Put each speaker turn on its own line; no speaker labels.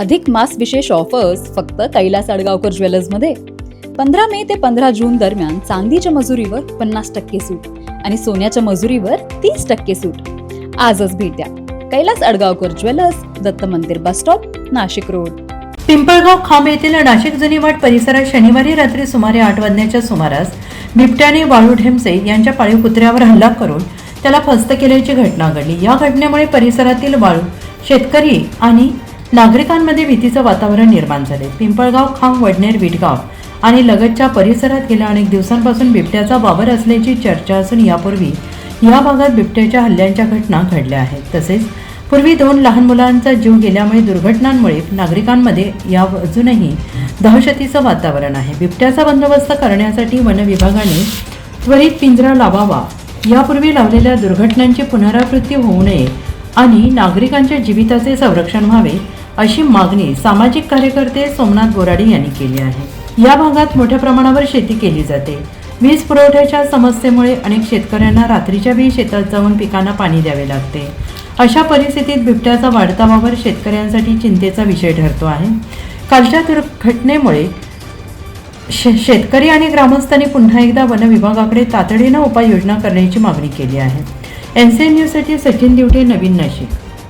अधिक मास विशेष ऑफर्स फक्त कैलास अडगावकर ज्वेलर्समध्ये. 15 मे ते 15 जून दरम्यान चांदीच्या मजुरीवर 50% सूट आणि सोन्याच्या मजुरीवर 30% सूट. आजच भेट द्या. कैलास अडगावकर ज्वेलर्स, दत्त मंदिर bus stop, Nashik road.
Pimpalgaon खांब येथील नाशिक जुनीवाड परिसरात शनिवारी रात्री सुमारे 8 वाजण्याच्या सुमारास बिबट्याने वाळू ढेमसे यांच्या पाळीव कुत्र्यावर हल्ला करून त्याला फस्त केल्याची घटना घडली. या घटनेमुळे परिसरातील वाळू शेतकरी आणि नागरिकांमध्ये भीतीचं वातावरण निर्माण झाले. पिंपळगाव खांब, वडनेर, विटगाव आणि लगतच्या परिसरात गेल्या अनेक दिवसांपासून बिबट्याचा वावर असल्याची चर्चा असून यापूर्वी या भागात बिबट्याच्या हल्ल्यांच्या घटना घडल्या आहेत. तसेच पूर्वी 2 लहान मुलांचा जीव गेल्यामुळे दुर्घटनांमुळे नागरिकांमध्ये या अजूनही दहशतीचं वातावरण आहे. बिबट्याचा बंदोबस्त करण्यासाठी वन विभागाने त्वरित पिंजरा लावावा, यापूर्वी लावलेल्या दुर्घटनांची पुनरावृत्ती होऊ नये आणि नागरिकांच्या जीविताचे संरक्षण व्हावे अशी मागणी सामाजिक कार्यकर्ते सोमनाथ बोराडे यांनी केली आहे. या भागात मोठ्या प्रमाणावर शेती केली जाते. वीज पुरवठ्याच्या समस्येमुळे अनेक शेतकऱ्यांना रात्रीच्या वेळी शेतात जाऊन पिकांना पाणी द्यावे लागते. अशा परिस्थितीत बिबट्याचा वाढता वावर शेतकऱ्यांसाठी चिंतेचा विषय ठरतो आहे. कालच्या दुर्घटनेमुळे शेतकरी आणि ग्रामस्थांनी पुन्हा एकदा वन विभागाकडे तातडीनं उपाययोजना करण्याची मागणी केली आहे. NCN न्यूजसाठी सचिन दिवटे, नवीन नाशिक.